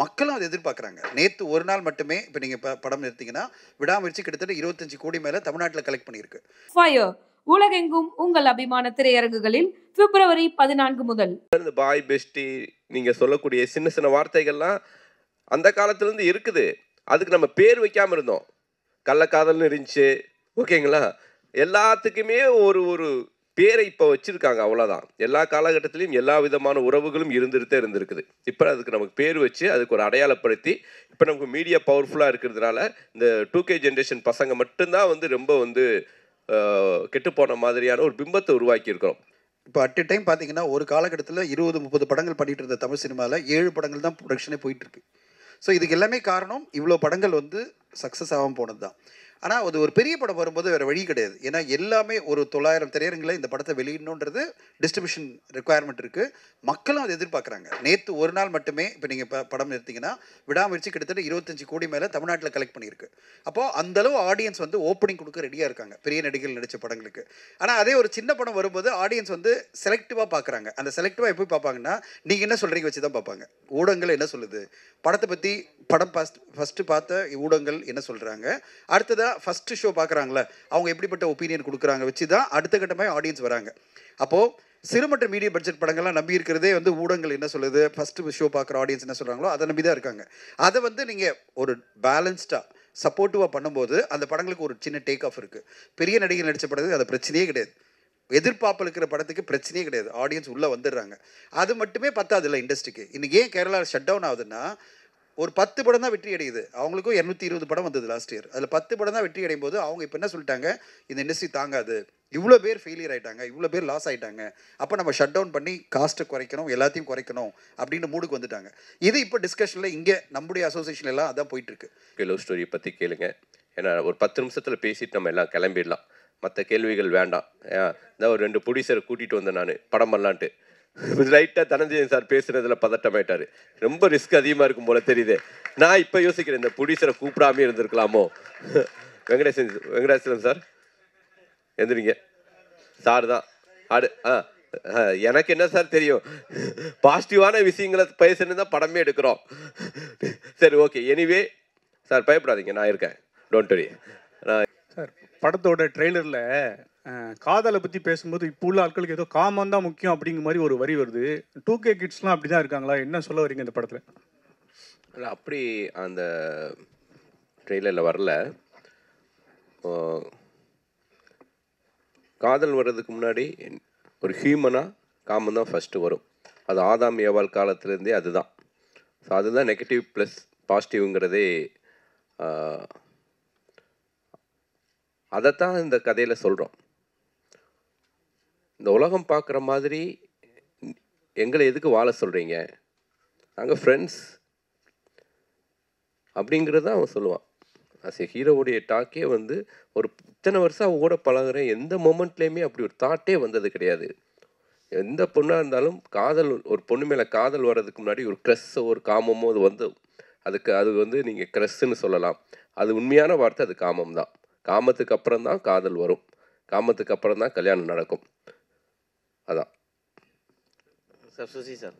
மக்களும் அதை எதிர்பார்க்குறாங்க. நேற்று ஒரு நாள் மட்டுமே இப்போ நீங்கள் படம் எடுத்தீங்கன்னா விடாமுயற்சி கிட்டத்தட்ட 25 கோடி மேலே தமிழ்நாட்டில் கலெக்ட் பண்ணியிருக்கு. ஃபயர் உலகெங்கும் உங்கள் அபிமான திரையரங்குகளில் பிப்ரவரி 14 முதல். பாய் பெஸ்டி நீங்க சொல்லக்கூடிய சின்ன சின்ன வார்த்தைகள்லாம் அந்த காலத்துல இருந்து இருக்குது. அதுக்கு நம்ம பேர் வைக்காம இருந்தோம். கள்ளக்காதல்னு இருந்துச்சு, ஓகேங்களா? எல்லாத்துக்குமே ஒரு ஒரு பேரை இப்போ வச்சிருக்காங்க, அவ்வளோதான். எல்லா காலகட்டத்திலையும் எல்லா விதமான உறவுகளும் இருந்திருக்குது. இப்போ அதுக்கு நமக்கு பேர் வச்சு அதுக்கு ஒரு அடையாளப்படுத்தி இப்போ நமக்கு மீடியா பவர்ஃபுல்லாக இருக்கிறதுனால இந்த 2K ஜென்ரேஷன் பசங்க மட்டும்தான் வந்து ரொம்ப வந்து கெட்டுப்போன மாதிரியான ஒரு பிம்பத்தை உருவாக்கி இருக்கிறோம். இப்போ அட் எ டைம் பார்த்தீங்கன்னா ஒரு காலகட்டத்தில் 20-30 படங்கள் பண்ணிட்டு இருந்த தமிழ் சினிமாவில் 7 படங்கள் தான் ப்ரொடக்ஷனே போயிட்டுருக்கு. ஸோ இதுக்கு எல்லாமே காரணம் இவ்வளோ படங்கள் வந்து சக்ஸஸ் ஆகாமல் போனது தான். ஆனால் அது ஒரு பெரிய படம் வரும்போது வேறு வழி கிடையாது. ஏன்னா எல்லாமே ஒரு 900 திரையரங்கில் இந்த படத்தை வெளியிடணுன்றது டிஸ்ட்ரிபியூஷன் ரெக்குவயர்மெண்ட் இருக்குது. மக்களும் அதை எதிர்பார்க்குறாங்க. நேற்று ஒரு நாள் மட்டுமே இப்போ நீங்கள் படம் எடுத்தீங்கன்னா விடாமுயற்சி கிட்டத்தட்ட 25 கோடி மேலே தமிழ்நாட்டில் கலெக்ட் பண்ணியிருக்கு. அப்போது அந்தளவு ஆடியன்ஸ் வந்து ஓப்பனிங் கொடுக்க ரெடியாக இருக்காங்க பெரிய நடிகர்கள் நடித்த படங்களுக்கு. ஆனால் அதே ஒரு சின்ன படம் வரும்போது ஆடியன்ஸ் வந்து செலக்டிவாக பார்க்குறாங்க. அந்த செலக்டிவாக எப்படி பார்ப்பாங்கன்னா நீங்கள் என்ன சொல்கிறீங்க வச்சு தான் பார்ப்பாங்க. ஊடகங்கள் என்ன சொல்லுது, படத்தை பற்றி படம் ஃபஸ்ட்டு பார்த்த ஊடகங்கள் என்ன சொல்கிறாங்க, அடுத்ததாக ஃபஸ்ட்டு ஷோ பார்க்குறாங்களே அவங்க எப்படிப்பட்ட ஒப்பீனியன் கொடுக்குறாங்க வச்சு தான் அடுத்த கட்டமாக ஆடியன்ஸ் வராங்க. அப்போது சிறுமற்ற மீடியம் பட்ஜெட் படங்கள்லாம் நம்பி இருக்கிறதே வந்து ஊடகங்கள் என்ன சொல்லுது, ஃபஸ்ட்டு ஷோ பார்க்குற ஆடியன்ஸ் என்ன சொல்கிறாங்களோ அதை நம்பி தான் இருக்காங்க. அதை வந்து நீங்கள் ஒரு பேலன்ஸ்டாக சப்போர்ட்டிவாக பண்ணும்போது அந்த படங்களுக்கு ஒரு சின்ன டேக் ஆஃப் இருக்குது. பெரிய நடிகர் நடித்த படத்துக்கு அது பிரச்சனையே கிடையாது. எதிர்பார்ப்பில் இருக்கிற படத்துக்கு பிரச்சனையே கிடையாது. ஆடியன்ஸ் உள்ளே வந்துடுறாங்க. அது மட்டுமே பத்தாது இல்லை இண்டஸ்ட்ரிக்கு. இன்றைக்கி ஏன் கேரளா ஷட் டவுன் ஆகுதுன்னா ஒரு 10 படம் தான் வெற்றி அடையுது. அவங்களுக்கும் 220 படம் வந்தது லாஸ்ட் இயர். அதில் 10 படம் தான் வெற்றி அடையும் போது அவங்க இப்போ என்ன சொல்லிட்டாங்க, இந்த இண்டஸ்ட்ரி தாங்காது, இவ்வளோ பேர் ஃபெயிலியர் ஆகிட்டாங்க, இவ்வளோ பேர் லாஸ் ஆகிட்டாங்க, அப்போ நம்ம ஷட் டவுன் பண்ணி காஸ்ட்டை குறைக்கணும், எல்லாத்தையும் குறைக்கணும் அப்படின்னு மூடுக்கு வந்துட்டாங்க. இது இப்போ டிஸ்கஷனில் இங்கே நம்முடைய அசோசியேஷன் எல்லாம் அதான் போயிட்டுருக்கு. லவ் ஸ்டோரியை பற்றி கேளுங்க. ஏன்னா ஒரு 10 நிமிஷத்தில் பேசிட்டு நம்ம எல்லாம் கிளம்பிடலாம். மற்ற கேள்விகள் வேண்டாம். இந்த ஒரு 2 ப்ரொடியூசரை கூட்டிகிட்டு வந்தேன் நான் படம் பண்ணலான்ட்டு. ரைட்டாக தனஞ்சயன் சார் பேசுனதில் பதட்டமாயிட்டார். ரொம்ப ரிஸ்க் அதிகமாக இருக்கும் போல தெரியுது. நான் இப்போ யோசிக்கிறேன், இந்த ப்ரொடியூசரை கூப்பிடாமே இருந்திருக்கலாமோ. வெங்கடேசன் சார் எந்திரிங்க. சார் தான் எனக்கு என்ன சார் தெரியும், பாசிட்டிவான விஷயங்களை பேசுன்னு தான் படமே எடுக்கிறோம். சரி, ஓகே. எனிவே சார் பயப்படாதீங்க, நான் இருக்கேன், டோன்ட் வரி. சார், படத்தோட ட்ரெய்லரில் காதலை பற்றி பேசும்போது இப்போ உள்ள ஆட்களுக்கு ஏதோ காமம் தான் முக்கியம் அப்படிங்கிற மாதிரி ஒரு வரி வருது. 2K கிட்ஸ்லாம் அப்படி தான் இருக்காங்களா? என்ன சொல்ல வரீங்க இந்த படத்தில்? இல்லை, அப்படி அந்த ட்ரெய்லரில் வரல. காதல் வர்றதுக்கு முன்னாடி ஒரு ஹியூமனாக காமம் தான் ஃபஸ்ட்டு வரும். அது ஆதாம் ஏவாள் காலத்துலேருந்தே அதுதான். ஸோ அதுதான் நெகட்டிவ் ப்ளஸ் பாசிட்டிவ்ங்கிறதே. அதைத்தான் இந்த கதையில் சொல்கிறோம். இந்த உலகம் பார்க்குற மாதிரி எங்களை எதுக்கு வாழ சொல்கிறீங்க, நாங்கள் ஃப்ரெண்ட்ஸ் அப்படிங்கிறது தான் அவன் சொல்லுவான். அஸ் ஏ ஹீரோவுடைய டாக்கே வந்து ஒரு இத்தனை வருஷம் அவன் கூட பழகுறேன், எந்த மொமெண்ட்லேயுமே அப்படி ஒரு தாட்டே வந்தது கிடையாது. எந்த பொண்ணாக இருந்தாலும் காதல், ஒரு பொண்ணு மேலே காதல் வர்றதுக்கு முன்னாடி ஒரு க்ரஸ்ஸோ ஒரு காமமோ அது வந்து அது வந்து நீங்கள் க்ரஸ்ன்னு சொல்லலாம். அது உண்மையான வார்த்தை, அது காமம் தான். காமத்துக்கு அப்புறம் தான் காதல் வரும், காமத்துக்கு அப்புறம் தான் கல்யாணம் நடக்கும். அதான் சார். சுசி சார்,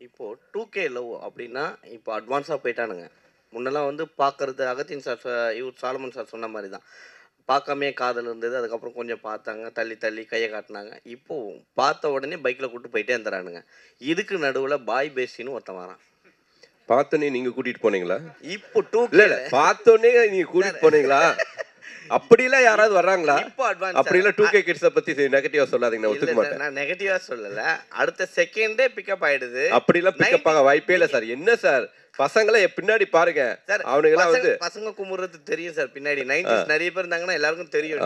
இப்போது 2K லவ் அப்படின்னா இப்போ அட்வான்ஸாக போயிட்டானுங்க. முன்னெல்லாம் வந்து பார்க்குறது அகத்தின் சார், இவர் சாலமன் சார் சொன்ன மாதிரி தான், பார்க்காமே காதல் இருந்தது. அதுக்கப்புறம் கொஞ்சம் பார்த்தாங்க, தள்ளி தள்ளி கையை காட்டினாங்க. இப்போது பார்த்த உடனே பைக்கில் கூப்பிட்டு போயிட்டே இருந்துறானுங்க. இதுக்கு நடுவில் பாய் பேசின்னு ஒருத்தன் வரான். பார்த்தோன்னே நீங்கள் கூட்டிகிட்டு போனீங்களா? இப்போ 2K இல்லை, பார்த்தோன்னே நீங்கள் கூட்டிகிட்டு போனீங்களா? அப்படிலாம் யாராவது வர்றாங்களா? இப்போ அட்வான்ஸ் அப்படிலாம் 2K கிட்ஸை பற்றி நெகட்டிவாக சொல்லாதீங்க, ஒத்துக்க மாட்டேன். நான் நெகட்டிவாக சொல்லலை, அடுத்த செகண்டே பிக்கப் ஆகிடுது. அப்படிலாம் பிக்கப் ஆக வாய்ப்பே இல்லை சார். என்ன சார், பசங்களை பின்னாடி பாருங்க சார், அவனுங்களாம் வந்து பசங்க குமுறது தெரியும் சார். பின்னாடி 90s நிறைய பேர் இருந்தாங்கன்னா எல்லாருக்கும் தெரியும்.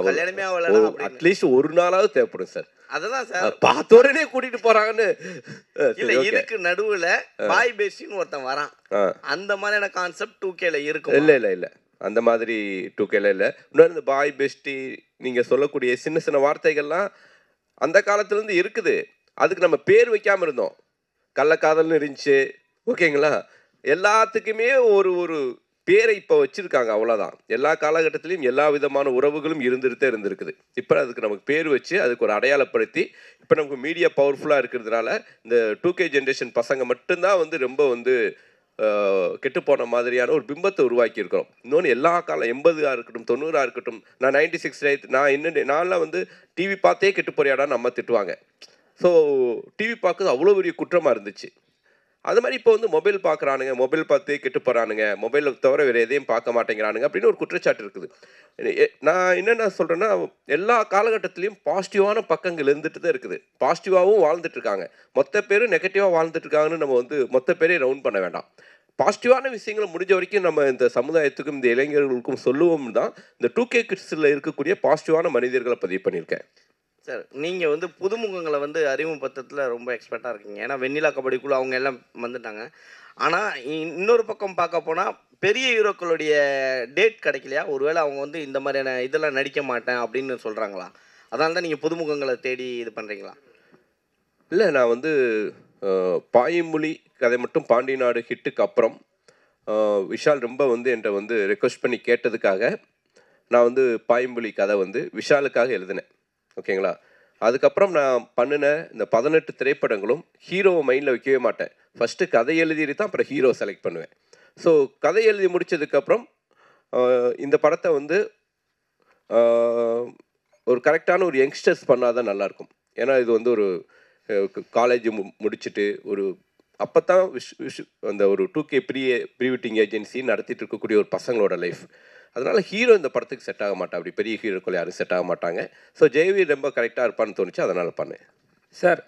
கல்யாணமே ஆகல, அட்லீஸ்ட் ஒரு நாளாவது தேவைப்படும் சார். அததான் சார், பார்த்த உடனே கூட்டிட்டு போறாங்கன்னு. இல்ல, இதுக்கு நடுவுல பாய் பேசின்னு ஒருத்தன் வரான். அந்த மாதிரியான கான்செப்ட் 2Kல இருக்கும். இல்ல இல்ல இல்ல, அந்த மாதிரி 2Kல இல்லை. இன்னொரு இந்த பாய் பெஸ்டி நீங்கள் சொல்லக்கூடிய சின்ன சின்ன வார்த்தைகள்லாம் அந்த காலத்துலேருந்து இருக்குது. அதுக்கு நம்ம பேர் வைக்காமல் இருந்தோம். கள்ளக்காதல்னு இருந்துச்சு, ஓகேங்களா? எல்லாத்துக்குமே ஒரு ஒரு பேரை இப்போ வச்சுருக்காங்க, அவ்வளோதான். எல்லா காலகட்டத்திலையும் எல்லா விதமான உறவுகளும் இருந்திருக்குது. இப்போ அதுக்கு நமக்கு பேர் வச்சு அதுக்கு ஒரு அடையாளப்படுத்தி இப்போ நமக்கு மீடியா பவர்ஃபுல்லாக இருக்கிறதுனால இந்த 2K ஜென்ரேஷன் பசங்க மட்டும்தான் வந்து ரொம்ப வந்து கெட்டுப்போன மாதிரியான ஒரு பிம்பத்தை உருவாக்கியிருக்கிறோம். இன்னொன்று எல்லா காலம் 80ஆக இருக்கட்டும் 90ஆக இருக்கட்டும், நான் 96 நான் இன்னும் நான்லாம் வந்து டிவி பார்த்தே கெட்டு போறியாடான்னு நம்ம திட்டுவாங்க. ஸோ டிவி பார்க்குறது அவ்வளோ பெரிய குற்றமாக இருந்துச்சு. அது மாதிரி இப்போ வந்து மொபைல் பார்க்குறானுங்க, மொபைல் பார்த்து கெட்டு போகிறானுங்க, மொபைலை தவிர வேறு எதையும் பார்க்க மாட்டேங்கிறானுங்க அப்படின்னு ஒரு குற்றச்சாட்டு இருக்குது. நான் என்னென்ன சொல்கிறேன்னா, எல்லா காலகட்டத்திலையும் பாசிட்டிவான பக்கங்கள் இருந்துட்டு தான் இருக்குது. பாசிட்டிவாகவும் வாழ்ந்துட்டுருக்காங்க. மொத்த பேரும் நெகட்டிவாக வாழ்ந்துட்டுருக்காங்கன்னு நம்ம வந்து மொத்த பேரையும் ரவுண்ட் பண்ண வேண்டாம். பாசிட்டிவான விஷயங்களை முடிஞ்ச வரைக்கும் நம்ம இந்த சமுதாயத்துக்கும் இந்த இளைஞர்களுக்கும் சொல்லுவோம் தான் இந்த 2K கிட்ஸில் இருக்கக்கூடிய பாசிட்டிவான மனிதர்களை பதிவு பண்ணியிருக்கேன். சார், நீங்கள் வந்து புதுமுகங்களை வந்து அறிமுகப்படுத்துறதுல ரொம்ப எக்ஸ்பர்ட்டாக இருக்கீங்க. ஏன்னா வெண்ணிலா கபடிக்குள்ளே அவங்க எல்லாம் வந்துட்டாங்க. ஆனால் இன்னொரு பக்கம் பார்க்க போனால் பெரிய ஹீரோக்களுடைய டேட் கிடைக்கலையா? ஒருவேளை அவங்க வந்து இந்த மாதிரியான இதெல்லாம் நடிக்க மாட்டேன் அப்படின்னு சொல்கிறாங்களா? அதனால தான் நீங்கள் புதுமுகங்களை தேடி இது பண்ணுறீங்களா? இல்லை, நான் வந்து பாயமொழி கதை மட்டும் பாண்டி நாடு ஹிட்டுக்கு அப்புறம் விஷால் ரொம்ப வந்து என்கிட்ட வந்து ரெக்வஸ்ட் பண்ணி கேட்டதுக்காக நான் வந்து பாயமொழி கதை வந்து விஷாலுக்காக எழுதினேன். ஓகேங்களா? அதுக்கப்புறம் நான் பண்ணின இந்த 18 திரைப்படங்களும் ஹீரோவை மைண்டில் வைக்கவே மாட்டேன். ஃபஸ்ட்டு கதை எழுதிட்டு தான் அப்புறம் ஹீரோ செலக்ட் பண்ணுவேன். ஸோ கதை எழுதி முடித்ததுக்கப்புறம் இந்த படத்தை வந்து ஒரு கரெக்டான ஒரு யங்ஸ்டர்ஸ் பண்ணால் தான் நல்லாயிருக்கும். ஏன்னா இது வந்து ஒரு காலேஜ் முடிச்சுட்டு ஒரு அப்போ தான் அந்த ஒரு 2K ப்ரீ வெட்டிங் ஏஜென்சி நடத்திட்டு இருக்கக்கூடிய ஒரு பசங்களோட லைஃப். அதனால் ஹீரோ இந்த படத்துக்கு செட் ஆக மாட்டா. அப்படி பெரிய ஹீரோக்கள் யாரும் செட் ஆக மாட்டாங்க. ஸோ ஜெயவி ரொம்ப கரெக்டாக இருப்பான்னு தோணுச்சு, அதனால் பண்ணேன். சார்,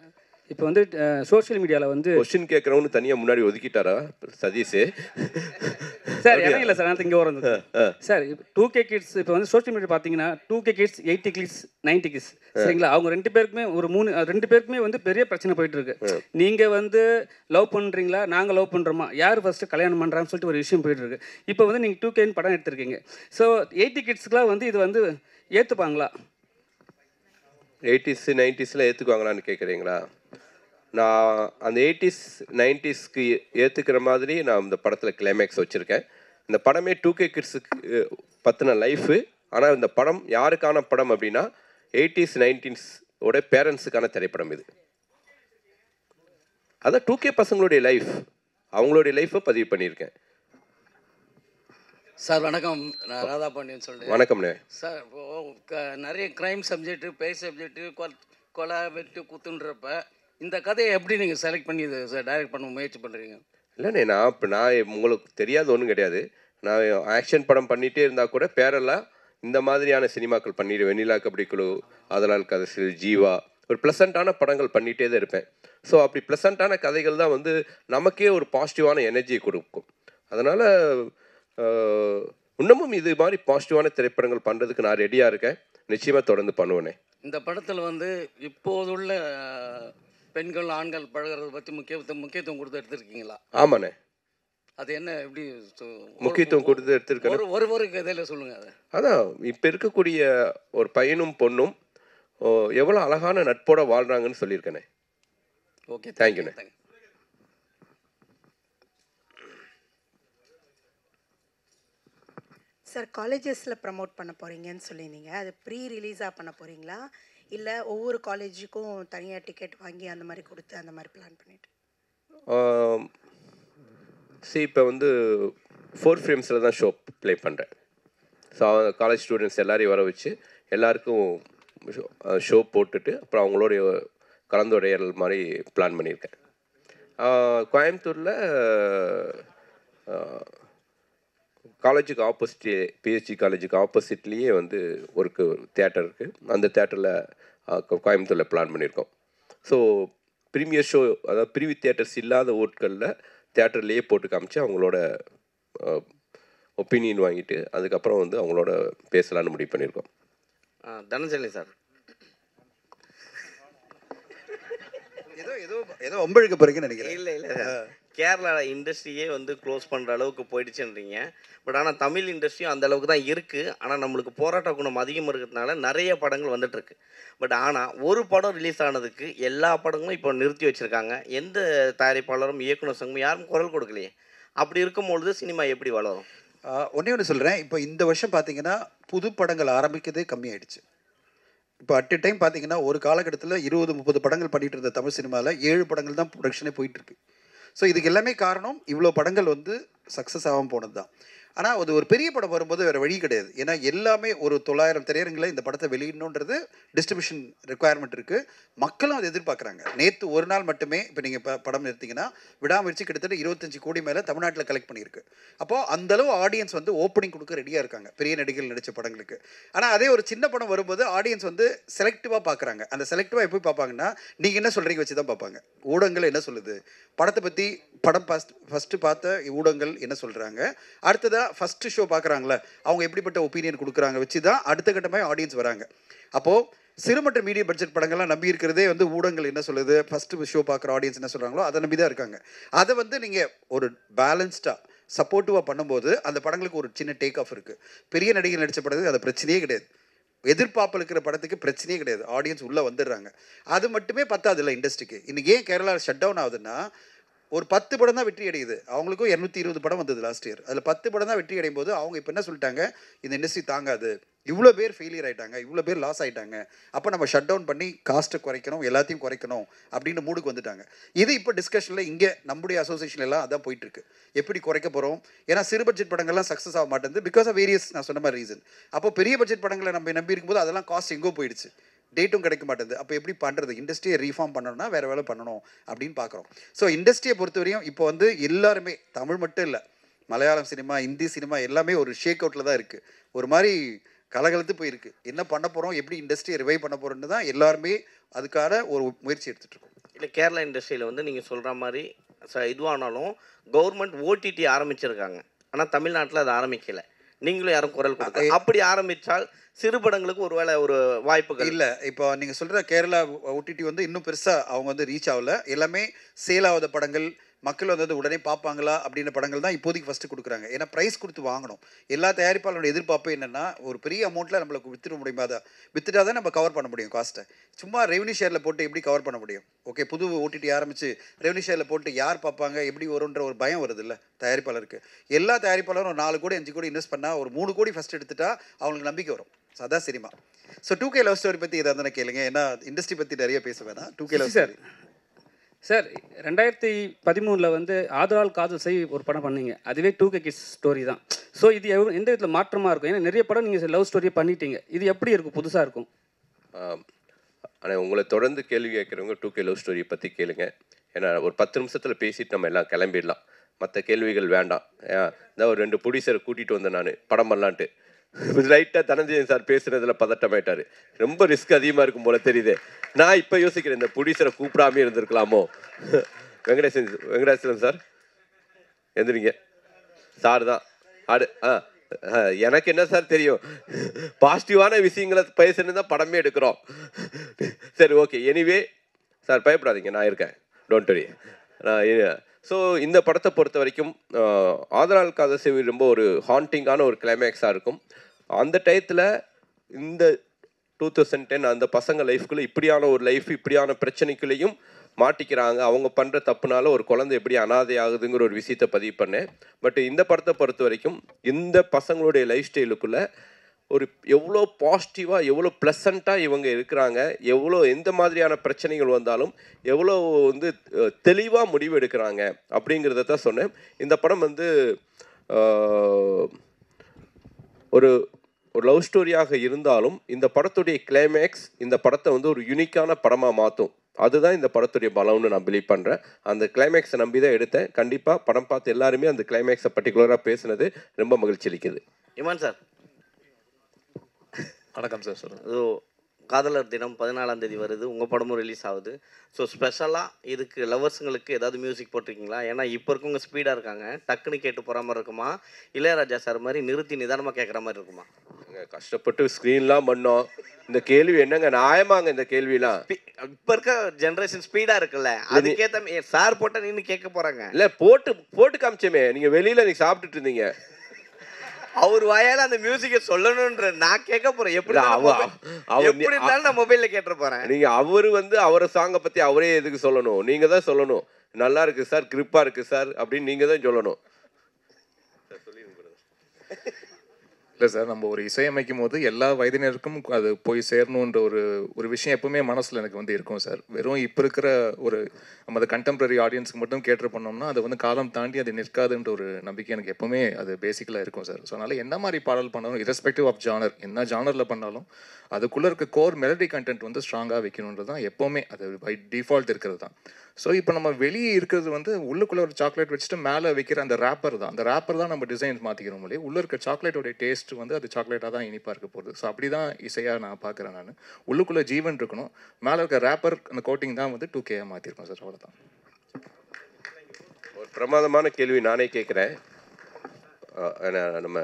இப்போ வந்து சோஷியல் மீடியாவில் வந்து கொஸ்டின் கேட்குறவனு தனியாக முன்னாடி ஒதுக்கிட்டாரா சதீஷ்? சார் இடம் இல்லை சார், நான் இங்கே வரேன் சார். 2K கிட்ஸ் இப்போ வந்து சோஷியல் மீடியா பார்த்தீங்கன்னா 2K கிட்ஸ் 80 கிட்ஸ் 90 கிட்ஸ் சரிங்களா? அவங்க 2 பேருக்குமே ஒரு 2 பேருக்குமே வந்து பெரிய பிரச்சனை போயிட்டு இருக்கு. நீங்கள் வந்து லவ் பண்ணுறீங்களா, நாங்கள் லவ் பண்ணுறோமா, யார் ஃபஸ்ட்டு கல்யாணம் பண்ணுறான்னு சொல்லிட்டு ஒரு விஷயம் போயிட்டு இருக்கு. இப்போ வந்து நீங்கள் 2Kன்னு படம் எடுத்திருக்கீங்க. ஸோ 80 கிட்ஸ்க்குலாம் வந்து இது வந்து ஏற்றுப்பாங்களா? 80s 90ஸ்ல ஏற்றுக்குவாங்களான்னு கேட்குறீங்களா? நான் அந்த 80s 90ஸ்க்கு ஏற்றுக்கிற மாதிரி நான் இந்த படத்தில் கிளைமேக்ஸ் வச்சுருக்கேன். இந்த படமே 2K கிட்ஸுக்கு பற்றின லைஃபு. ஆனால் இந்த படம் யாருக்கான படம் அப்படின்னா 80s 90s ஓட பேரண்ட்ஸுக்கான திரைப்படம் இது. அதான் 2K பசங்களுடைய லைஃப், அவங்களுடைய லைஃப்பை பதிவு பண்ணியிருக்கேன். சார் வணக்கம், நான் ராதா பாண்டியன் சொல்கிறேன். வணக்கம்ண்ணே. சார், நிறைய க்ரைம் சப்ஜெக்ட்டு, பேய் சப்ஜெக்ட்டு, கொலை வெட்டு குத்துன்றப்ப இந்த கதையை எப்படி நீங்கள் செலக்ட் பண்ணி இது சார் டைரக்ட் பண்ண முயற்சி பண்ணுறீங்க? இல்லைண்ணே, நான் உங்களுக்கு தெரியாத ஒன்றும் கிடையாது. நான் ஆக்ஷன் படம் பண்ணிகிட்டே இருந்தால் கூட பேரெல்லாம் இந்த மாதிரியான சினிமாக்கள் பண்ணிடுவேன். வெண்ணிலா கபடிக்குழு, ஆதலால் கதைசில், ஜீவா, ஒரு ப்ளசண்ட்டான படங்கள் பண்ணிகிட்டே தான் இருப்பேன். ஸோ அப்படி ப்ளசண்ட்டான கதைகள் தான் வந்து நமக்கே ஒரு பாசிட்டிவான எனர்ஜியை கொடுக்கும். அதனால் இன்னமும் இது மாதிரி பாசிட்டிவான திரைப்படங்கள் பண்ணுறதுக்கு நான் ரெடியாக இருக்கேன். நிச்சயமாக தொடர்ந்து பண்ணுவேனே. இந்த படத்தில் வந்து இப்போதுள்ள பெண்கள் ஆண்கள் பழகிறத பற்றி முக்கியத்துவம் கொடுத்து எடுத்துருக்கீங்களா? ஆமாண்ணே. அது என்ன எப்படி முக்கியத்துவம் கொடுத்து எடுத்துருக்கேன்? ஒரு கதையில் சொல்லுங்கள். அதை அதான் இப்போ இருக்கக்கூடிய ஒரு பையனும் பொண்ணும் எவ்வளோ அழகான நட்போட வாழ்கிறாங்கன்னு சொல்லியிருக்கேனே. ஓகே, தேங்க்யூண்ணே. சார், காலேஜஸில் ப்ரமோட் பண்ண போகிறீங்கன்னு சொல்லியிருந்தீங்க. அது ப்ரீ ரிலீஸாக பண்ண போகிறீங்களா, இல்லை ஒவ்வொரு காலேஜுக்கும் தனியாக டிக்கெட் வாங்கி அந்த மாதிரி கொடுத்து அந்த மாதிரி பிளான் பண்ணிட்டு? இப்போ வந்து 4 ஃப்ரேம்ஸில் தான் ஷோ ப்ளே பண்ணுறேன். ஸோ காலேஜ் ஸ்டூடெண்ட்ஸ் எல்லாரையும் வர வச்சு எல்லாருக்கும் ஷோ போட்டுட்டு அப்புறம் அவங்களோடைய கலந்துரையாடல் மாதிரி பிளான் பண்ணியிருக்கேன். கோயம்புத்தூரில் காலேஜுக்கு ஆப்போசிட், பிஹெச்டி காலேஜுக்கு ஆப்போசிட்லேயே வந்து ஒரு தியேட்டர் இருக்குது. அந்த தியேட்டரில் கோயம்புத்தூரில் பிளான் பண்ணியிருக்கோம். ஸோ ப்ரீமியர் ஷோ, அதாவது ப்ரீவியூ தியேட்டர்ஸ் இல்லாத ஊர்களில் தியேட்டர்லேயே போட்டு காமிச்சு அவங்களோட ஒப்பீனியன் வாங்கிட்டு அதுக்கப்புறம் வந்து அவங்களோட பேசலான்னு முடிவு பண்ணியிருக்கோம். தனஞ்சலி சார், ஏதோ ஒம்பழுக்க போகிறீங்கன்னு நினைக்கிறேன். இல்லை கேரளா இண்டஸ்ட்ரியே வந்து க்ளோஸ் பண்ணுற அளவுக்கு போயிடுச்சுன்றீங்க. பட் ஆனால் தமிழ் இண்டஸ்ட்ரியும் அந்த அளவுக்கு தான் இருக்குது. ஆனால் நம்மளுக்கு போராட்ட குணம் அதிகமாக இருக்கிறதுனால நிறைய படங்கள் வந்துட்டுருக்கு. பட் ஆனால் ஒரு படம் ரிலீஸ் ஆனதுக்கு எல்லா படங்களும் இப்போ நிறுத்தி வச்சுருக்காங்க. எந்த தயாரிப்பாளரும் இயக்குனர் சங்கமும் யாரும் குரல் கொடுக்கலையே. அப்படி இருக்கும்பொழுது சினிமா எப்படி வளரும்? ஒன்று சொல்கிறேன். இப்போ இந்த வருஷம் பார்த்தீங்கன்னா புது படங்கள் ஆரம்பிக்கிறதே கம்மியாயிடுச்சு. இப்போ அட் எ டைம் பார்த்தீங்கன்னா ஒரு காலகட்டத்தில் 20-30 படங்கள் பண்ணிகிட்டு இருந்த தமிழ் சினிமாவில் 7 படங்கள் தான் ப்ரொடக்ஷனே போயிட்டுருக்கு. ஸோ இதுக்கு எல்லாமே காரணம் இவ்வளோ படங்கள் வந்து சக்ஸஸ் ஆகாமல் போனது தான். ஆனால் அது ஒரு பெரிய படம் வரும்போது வேறு வழி கிடையாது. ஏன்னா எல்லாமே ஒரு 900 திரையரங்கில் இந்த படத்தை வெளியிடணுன்றது டிஸ்ட்ரிபியூஷன் ரெக்குவயர்மெண்ட் இருக்குது. மக்களும் அதை எதிர்பார்க்குறாங்க. நேற்று ஒரு நாள் மட்டுமே இப்போ நீங்கள் படம் எடுத்திங்கன்னா விடாமுயற்சி கிட்டத்தட்ட 25 கோடி மேலே தமிழ்நாட்டில் கலெக்ட் பண்ணியிருக்கு. அப்போது அந்தளவு ஆடியன்ஸ் வந்து ஓப்பனிங் கொடுக்க ரெடியாக இருக்காங்க பெரிய நடிகர்கள் நடித்த படங்களுக்கு. ஆனால் அதே ஒரு சின்ன படம் வரும்போது ஆடியன்ஸ் வந்து செலக்டிவாக பார்க்குறாங்க. அந்த செலக்டிவாக எப்படி பார்ப்பாங்கன்னா நீங்கள் என்ன சொல்கிறீங்க வச்சு தான் பார்ப்பாங்க. ஊடகங்கள் என்ன சொல்லுது, படத்தை பற்றி படம் ஃபஸ்ட்டு பார்த்த ஊடகங்கள் என்ன சொல்கிறாங்க, அடுத்ததாக ஃபஸ்ட்டு ஷோ பார்க்குறாங்களே அவங்க எப்படிப்பட்ட ஒப்பீனியன் கொடுக்குறாங்க வச்சு தான் அடுத்த கட்டமாக ஆடியன்ஸ் வராங்க. அப்போது சிறு மற்றும் மீடியம் பட்ஜெட் படங்கள்லாம் நம்பி இருக்கிறதே வந்து ஊடகங்கள் என்ன சொல்லுது, ஃபஸ்ட்டு ஷோ பார்க்குற ஆடியன்ஸ் என்ன சொல்கிறாங்களோ அதை நம்பி தான் இருக்காங்க. அதை வந்து நீங்கள் ஒரு பேலன்ஸ்டாக சப்போர்ட்டிவாக பண்ணும்போது அந்த படங்களுக்கு ஒரு சின்ன டேக் ஆஃப் இருக்குது. பெரிய நடிகர் நடித்த படத்துக்கு அது பிரச்சனையே கிடையாது. எதிர்பார்ப்பு இருக்கிற படத்துக்கு பிரச்சனையே கிடையாது. ஆடியன்ஸ் உள்ளே வந்துடுறாங்க. அது மட்டுமே பத்தாது இல்லை இண்டஸ்ட்ரிக்கு. இன்றைக்கி ஏன் கேரளா ஷட் டவுன் ஆகுதுன்னா ஒரு 10 படம் தான் வெற்றி அடையுது. அவங்களுக்கும் 220 படம் வந்தது லாஸ்ட் இயர். அதில் 10 படம் தான் வெற்றி அடையும் போது அவங்க இப்போ என்ன சொல்லிட்டாங்க, இந்த இண்டஸ்ட்ரி தாங்காது, இவ்வளோ பேர் ஃபெயிலியர் ஆகிட்டாங்க, இவ்வளோ பேர் லாஸ் ஆகிட்டாங்க, அப்போ நம்ம ஷட் டவுன் பண்ணி காஸ்ட்டை குறைக்கணும், எல்லாத்தையும் குறைக்கணும் அப்படின்னு மூடுக்கு வந்துட்டாங்க. இது இப்போ டிஸ்கஷனில் இங்கே நம்முடைய அசோசியேஷன் எல்லாம் அதான் போயிட்டுருக்கு. எப்படி குறைக்க போகிறோம், ஏன்னா சிறு பட்ஜெட் படங்கள்லாம் சக்ஸஸ் ஆக மாட்டேங்குது பிகாஸ் ஆஃப் வேரியஸ் நான் சொன்ன மாதிரி ரீசன். அப்போ பெரிய பட்ஜெட் படங்களை நம்ம நம்பி இருக்கும்போது அதெல்லாம் காஸ்ட் எங்கோ போயிடுச்சு, டேட்டும் கிடைக்க மாட்டேங்குது. அப்போ எப்படி பண்ணுறது, இண்டஸ்ட்ரியை ரீஃபார்ம் பண்ணணும்னா வேறு வேலை பண்ணணும் அப்படின்னு பார்க்குறோம். ஸோ இண்டஸ்ட்ரியை பொறுத்தவரையும் இப்போ வந்து எல்லாருமே தமிழ் மட்டும் இல்லை, மலையாளம் சினிமா, ஹிந்தி சினிமா எல்லாமே ஒரு ஷேக் அவுட்டில் தான் இருக்குது. ஒரு மாதிரி கலகலத்து போயிருக்கு. என்ன பண்ண போகிறோம், எப்படி இண்டஸ்ட்ரியை ரிவைவ் பண்ண போகிறோன்னு தான் எல்லாருமே அதுக்கான ஒரு முயற்சி எடுத்துகிட்ருக்கோம். இல்லை கேரளா இண்டஸ்ட்ரியில் வந்து நீங்கள் சொல்கிற மாதிரி இதுவானாலும் கவர்மெண்ட் ஓடிடி ஆரம்பிச்சிருக்காங்க. ஆனால் தமிழ்நாட்டில் அது ஆரம்பிக்கலை. நீங்களும் யாரும் குரல் கொடுக்க, அப்படி ஆரம்பித்தால் சிறு படங்களுக்கு ஒருவேளை ஒரு வாய்ப்புகள் இல்லை. இப்போ நீங்கள் சொல்கிற கேரளா ஓடிடி வந்து இன்னும் பெருசாக அவங்க வந்து ரீச் ஆகலை. எல்லாமே சேல் ஆகாத படங்கள், மக்கள் வந்து உடனே பார்ப்பாங்களா அப்படின்ற படங்கள் தான் இப்போதைக்கு ஃபஸ்ட்டு கொடுக்குறாங்க. ஏன்னா ப்ரைஸ் கொடுத்து வாங்கணும். எல்லா தயாரிப்பாளரோட எதிர்பார்ப்பு என்னென்னா ஒரு பெரிய அமௌண்ட்டில் நம்மளுக்கு விற்றுட முடியுமா, அதை விற்றுட்டா தான் நம்ம கவர் பண்ண முடியும் காஸ்ட்டை. சும்மா ரெவன்யூ ஷேரில் போட்டு எப்படி கவர் பண்ண முடியும்? ஓகே, புது ஓடிடி ஆரம்பித்து ரெவன்யூ ஷேரில் போட்டு யார் பார்ப்பாங்க, எப்படி வரும்ன்ற ஒரு பயம் வருது இல்லை தயாரிப்பாளருக்கு. எல்லா தயாரிப்பாளரும் ஒரு 4 கோடி 5 கோடி இன்வெஸ்ட் பண்ணால் ஒரு 3 கோடி ஃபஸ்ட் எடுத்துட்டா அவங்களுக்கு நம்பிக்கை வரும். அதான் cinema. So 2K love story பற்றி எதாவது தானே கேளுங்க. ஏன்னா இண்டஸ்ட்ரி பற்றி நிறைய பேச வேணாம். 2K லவ் ஸ்டோரி சார் 2013 வந்து ஆதரால் காதல் செய் ஒரு படம் பண்ணீங்க. அதுவே 2K கிட்ஸ் ஸ்டோரி தான். ஸோ இது எந்த விதத்தில் மாற்றமாக இருக்கும்? ஏன்னா நிறைய படம் நீங்கள் லவ் ஸ்டோரியை பண்ணிட்டீங்க. இது எப்படி இருக்கும், புதுசாக இருக்கும்? ஆனால் உங்களை தொடர்ந்து கேள்வி கேட்குறவங்க 2K லவ் ஸ்டோரியை பற்றி கேளுங்க. ஏன்னா ஒரு 10 நிமிஷத்தில் பேசிட்டு நம்ம எல்லாம் கிளம்பிடலாம். மற்ற கேள்விகள் வேண்டாம். இந்த ஒரு 2 ப்ரொடியூசரை கூட்டிகிட்டு வந்தேன் நான் படம் பண்ணலான்ட்டு. லைட்டாக தனஞ்சயன் சார் பேசுகிறதுல பதட்டமாயிட்டார். ரொம்ப ரிஸ்க் அதிகமாக இருக்கும் போல தெரியுது. நான் இப்போ யோசிக்கிறேன், இந்த ப்ரொடியூசரை கூப்பிடாமே இருந்திருக்கலாமோ. வெங்கடேசன் சார் எந்திரிங்க. சார் தான் எனக்கு என்ன சார் தெரியும், பாசிட்டிவான விஷயங்களை பேசுன்னு தான் படமே எடுக்கிறோம். சரி, ஓகே. எனிவே சார் பயப்படாதீங்க, நான் இருக்கேன், டோன்ட் வரி. ஸோ இந்த படத்தை பொறுத்த வரைக்கும் ஆதரால் காதல் செய் ரொம்ப ஒரு ஹாண்டிங்கான ஒரு கிளைமேக்ஸாக இருக்கும். அந்த டயத்தில் இந்த 2010 அந்த பசங்க லைஃப்குள்ளே இப்படியான ஒரு லைஃப், இப்படியான பிரச்சனைக்குள்ளேயும் மாட்டிக்கிறாங்க. அவங்க பண்ணுற தப்புனால ஒரு குழந்தை எப்படி அனாதை ஆகுதுங்கிற ஒரு விஷயத்தை பதிவு பண்ணேன். பட் இந்த படத்தை பொறுத்த வரைக்கும் இந்த பசங்களுடைய லைஃப் ஸ்டைலுக்குள்ளே ஒரு எவ்வளோ பாசிட்டிவாக, எவ்வளோ ப்ளசண்ட்டாக இவங்க இருக்கிறாங்க, எவ்வளோ எந்த மாதிரியான பிரச்சனைகள் வந்தாலும் எவ்வளோ வந்து தெளிவாக முடிவு எடுக்கிறாங்க அப்படிங்கிறத தான் சொன்னேன். இந்த படம் வந்து ஒரு ஒரு லவ் ஸ்டோரியாக இருந்தாலும் இந்த படத்துடைய கிளைமேக்ஸ் இந்த படத்தை வந்து ஒரு யூனிக்கான படமாக மாற்றும். அதுதான் இந்த படத்துடைய பலம்னு நான் பிலீவ் பண்ணுறேன். அந்த கிளைமேக்ஸை நம்பி தான் எடுத்தேன். கண்டிப்பாக படம் பார்த்து எல்லாருமே அந்த கிளைமேக்ஸை பர்டிகுலராக பேசுனது ரொம்ப மகிழ்ச்சி அளிக்குது. இமான் சார் வணக்கம் சார். சொல்லுங்கள். அது காதலர் தினம் 14ஆம் தேதி வருது, உங்கள் படமும் ரிலீஸ் ஆகுது. ஸோ ஸ்பெஷலாக இதுக்கு லவர்ஸுங்களுக்கு ஏதாவது மியூசிக் போட்டிருக்கீங்களா? ஏன்னா இப்போ இருக்கவங்க ஸ்பீடாக இருக்காங்க, டக்குன்னு கேட்டு போகிற மாதிரி இருக்குமா, இளையராஜா சார் மாதிரி நிறுத்தி நிதானமாக கேட்குற மாதிரி இருக்குமா? கஷ்டப்பட்டு ஸ்க்ரீன்லாம் பண்ணோம். இந்த கேள்வி என்னங்க நியாயமாங்க? இந்த கேள்விலாம் இப்போ இருக்க ஜென்ரேஷன் ஸ்பீடாக இருக்குல்ல, அதுக்கேற்ற சார் போட்டால் நின்று கேட்க போகிறாங்க. இல்லை, போட்டு காமிச்சோமே. நீங்கள் வெளியில் நீங்கள் சாப்பிட்டுட்டு இருந்தீங்க, அவர் வாயால அந்த மியூசிக்கை சொல்லணும்ன்ற நான் கேட்க போறேன். எப்படி இருந்தாலும் நான் மொபைல்ல கேட்டு போறேன். நீங்க அவரு வந்து அவரை சாங்கை பத்தி அவரே எதுக்கு சொல்லணும்? நீங்க தான் சொல்லணும். நல்லா இருக்கு சார், கிரிப்பா இருக்கு சார் அப்படின்னு நீங்க தான் சொல்லணும். இல்லை சார், நம்ம ஒரு இசையமைக்கும் போது எல்லா வயதினருக்கும் அது போய் சேரணுன்ற ஒரு விஷயம் எப்பவுமே மனசில் எனக்கு வந்து இருக்கும் சார். வெறும் இப்போ இருக்கிற ஒரு நம்ம அது கண்டெம்பரரி ஆடியன்ஸுக்கு மட்டும் கேட்டர் பண்ணோம்னா அது வந்து காலம் தாண்டி அது நிற்காதுன்ற ஒரு நம்பிக்கை எனக்கு எப்பவுமே அது பேசிக்கலாக இருக்கும் சார். ஸோ அதனால் என்ன மாதிரி பாடல் பண்ணாலும் இரஸ்பெக்டிவ் ஆஃப் ஜானர், என்ன ஜானரில் பண்ணாலும் அதுக்குள்ளே இருக்க கோர் மெலடி கண்டென்ட் வந்து ஸ்ட்ராங்காக வைக்கணுன்றது தான் எப்போவுமே அது பை டிஃபால்ட் இருக்கிறது தான். ஸோ இப்போ நம்ம வெளியே இருக்கிறது வந்து உள்ளுக்குள்ளே ஒரு சாக்லேட் வச்சுட்டு மேலே வைக்கிற அந்த ரேப்பர் தான். அந்த ரேப்பர் தான் நம்ம டிசைன்ஸ் மாற்றிக்கிறோம் இல்லையா. உள்ளே இருக்க சாக்லேட்டோடைய டேஸ்ட் வந்து அது சாக்லேட்டாக தான் இனிப்பாக இருக்க போகுது. ஸோ அப்படி தான் இசையாக நான் பார்க்குறேன். நான் உள்ளுக்குள்ளே ஜீவன் இருக்கணும், மேலே இருக்க ரேப்பர் அந்த கோட்டிங் தான் வந்து 2K மாற்றிருக்கோம் சார். அவ்வளோதான். ஒரு பிரமாதமான கேள்வி நானே கேட்குறேன். நம்ம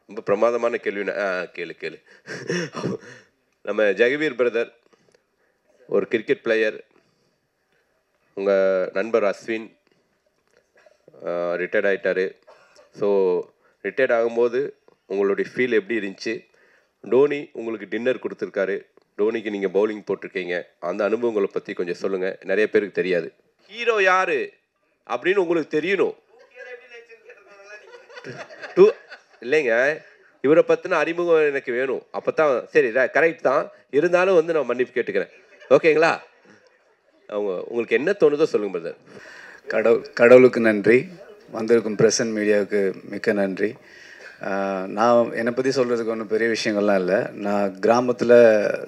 ரொம்ப பிரமாதமான கேள்வி. கேளு நம்ம ஜெகவீர் பிரதர் ஒரு கிரிக்கெட் பிளேயர், உங்கள் நண்பர் அஸ்வின் ரிட்டையர்ட் ஆகிட்டார். ஸோ ரிட்டையர்ட் ஆகும்போது உங்களுடைய ஃபீல் எப்படி இருந்துச்சு? டோனி உங்களுக்கு டின்னர் கொடுத்துருக்காரு, டோனிக்கு நீங்கள் பவுலிங் போட்டிருக்கீங்க, அந்த அனுபவங்களை பற்றி கொஞ்சம் சொல்லுங்கள். நிறைய பேருக்கு தெரியாது. ஹீரோ யார் அப்படின்னு உங்களுக்கு தெரியணும். இல்லைங்க, இவரை பற்றின அறிமுகம் எனக்கு வேணும். அப்போ தான் சரி, கரெக்ட் தான். இருந்தாலும் வந்து நான் மன்னிப்பு கேட்டுக்கிறேன், ஓகேங்களா? உங்களுக்கு என்ன தோணுதோ சொல்லுங்க பிரதர். கடவுளுக்கு நன்றி, வந்திருக்கும் பிரசன்ட் மீடியாவுக்கு மிக்க நன்றி. நான் என்னை பற்றி சொல்கிறதுக்கு ஒன்றும் பெரிய விஷயங்கள்லாம் இல்லை. நான் கிராமத்தில்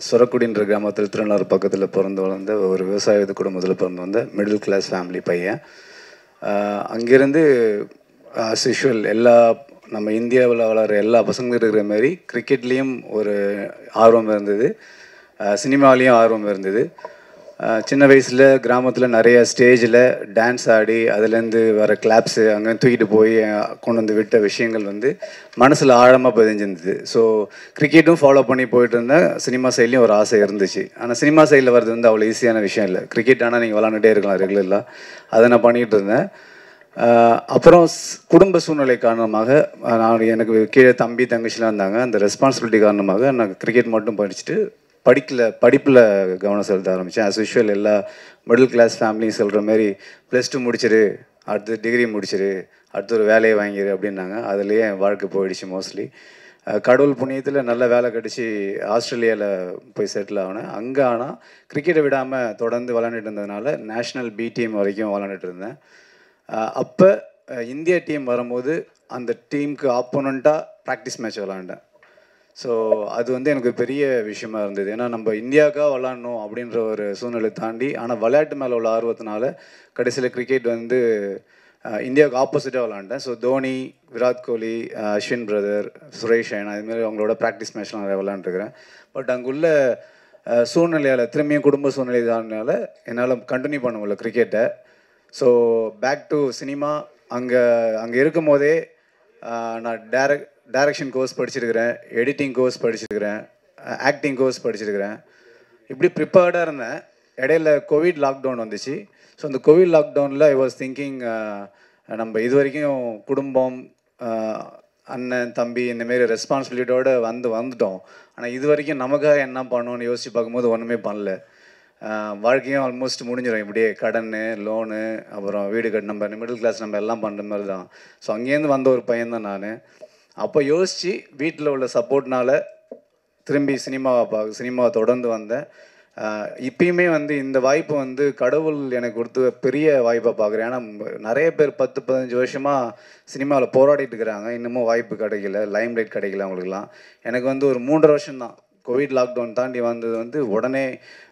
சொரக்குடின்ற கிராமத்தில் திருநள்ளாறு பக்கத்தில் பிறந்து வளர்ந்த ஒரு விவசாய குடும்பத்தில் பிறந்து வந்த மிடில் கிளாஸ் ஃபேமிலி பையன். அங்கேருந்து ஆஸ் யூஷுவல் எல்லா நம்ம இந்தியாவில் வளர எல்லா பசங்களும் இருக்கிற மாதிரி கிரிக்கெட்லேயும் ஒரு ஆர்வம் இருந்தது, சினிமாலேயும் ஆர்வம் இருந்தது. சின்ன வயசில் கிராமத்தில் நிறைய ஸ்டேஜில் டான்ஸ் ஆடி அதுலேருந்து வர கிளாப்ஸு அங்கே தூக்கிட்டு போய் கொண்டு வந்து விட்ட விஷயங்கள் வந்து மனசில் ஆழமாக பதிஞ்சிருந்தது. ஸோ கிரிக்கெட்டும் ஃபாலோ பண்ணி போயிட்டு இருந்தேன். சினிமா சைட்லேயும் ஒரு ஆசை இருந்துச்சு. ஆனால் சினிமா சைடில் வர்றது வந்து அவ்வளோ ஈஸியான விஷயம் இல்லை. கிரிக்கெட் ஆனால் நீங்கள் விளாண்டுட்டே இருக்கலாம் ரெகுலராக, அதை நான் பண்ணிகிட்டு இருந்தேன். அப்புறம் குடும்ப சூழ்நிலை காரணமாக எனக்கு கீழே தம்பி தங்கச்சிலாம் இருந்தாங்க. அந்த ரெஸ்பான்சிபிலிட்டி காரணமாக நான் கிரிக்கெட் மட்டும் படிச்சுட்டு படிப்பில் கவனம் செலுத்த ஆரம்பித்தேன். ஆஸ் யூஷுவல் எல்லா மிடில் கிளாஸ் ஃபேமிலியும் சொல்கிற மாதிரி +2 முடிச்சிரு, அடுத்து டிகிரி முடிச்சிரு, அடுத்து ஒரு வேலையை வாங்கிடு அப்படின்னாங்க. அதுலேயே என் வாழ்க்கை போயிடுச்சு மோஸ்ட்லி. கடவுள் புண்ணியத்தில் நல்ல வேலை கிடச்சி ஆஸ்திரேலியாவில் போய் செட்டில் ஆகினேன். அங்கே ஆனால் கிரிக்கெட்டை விடாமல் தொடர்ந்து விளாண்டுட்டு இருந்ததுனால நேஷ்னல் பி டீம் வரைக்கும் விளாண்டுட்டு இருந்தேன். அப்போ இந்தியா டீம் வரும்போது அந்த டீமுக்கு ஆப்போனண்ட்டாக ப்ராக்டிஸ் மேட்ச் விளாண்டேன். ஸோ அது வந்து எனக்கு பெரிய விஷயமா இருந்தது. ஏன்னா நம்ம இந்தியாவுக்காக விளாட்ணும் அப்படின்ற ஒரு சூழ்நிலை தாண்டி, ஆனால் விளையாட்டு மேலே உள்ள ஆர்வத்தினால கடைசியில் கிரிக்கெட் வந்து இந்தியாவுக்கு ஆப்போசிட்டாக விளாண்டேன். ஸோ தோனி, விராட் கோலி, அஸ்வின் பிரதர், சுரேஷ் ரெய்னா இதுமாரி அவங்களோட ப்ராக்டிஸ் மேட்ச்லாம் நிறைய விளாண்டுருக்கிறேன். பட் அங்குள்ள சூழ்நிலையால் திரும்பியும் குடும்ப சூழ்நிலை தானால என்னால் கண்டினியூ பண்ண முடியல கிரிக்கெட்டை. So back to cinema. அங்கே இருக்கும் போதே நான் டைரக்ஷன் கோர்ஸ் படிச்சிருக்கிறேன், எடிட்டிங் கோர்ஸ் படிச்சிருக்கிறேன், ஆக்டிங் கோர்ஸ் படிச்சிருக்கிறேன். இப்படி ப்ரிப்பேர்டாக இருந்தேன். இடையில கோவிட் லாக்டவுன் வந்துச்சு. ஸோ அந்த கோவிட் லாக்டவுனில் ஐ வாஸ் திங்கிங், நம்ம இது வரைக்கும் குடும்பம், அண்ணன் தம்பி இந்தமாரி ரெஸ்பான்சிபிலிட்டியோடு வந்துட்டோம். ஆனால் இது வரைக்கும் நமக்காக என்ன பண்ணணும்னு யோசித்து பார்க்கும்போது ஒன்றுமே பண்ணல. வாழ்க்கையும் ஆல்மோஸ்ட் முடிஞ்சிடும். இப்படியே கடன், லோனு, அப்புறம் வீடு கட்டு, நம்ம மிடில் கிளாஸ் நம்ம எல்லாம் பண்ணுற மாதிரி தான். ஸோ அங்கேருந்து வந்த ஒரு பையன்தான் நான். அப்போ யோசித்து வீட்டில் உள்ள சப்போர்ட்னால் திரும்பி சினிமாவை தொடர்ந்து வந்தேன். இப்பயுமே வந்து இந்த வாய்ப்பு வந்து கடவுள் எனக்கு கொடுத்த பெரிய வாய்ப்பாக பார்க்குறேன். ஏன்னா நிறைய பேர் 10-15 வருஷமாக சினிமாவில் போராடிட்டு இருக்கிறாங்க, இன்னமும் வாய்ப்பு கிடைக்கல, லைம் லைட் கிடைக்கல அவங்களுக்குலாம். எனக்கு வந்து ஒரு 3.5 வருஷம்தான். கோவிட் லாக்டவுன் தாண்டி வந்தது வந்து உடனே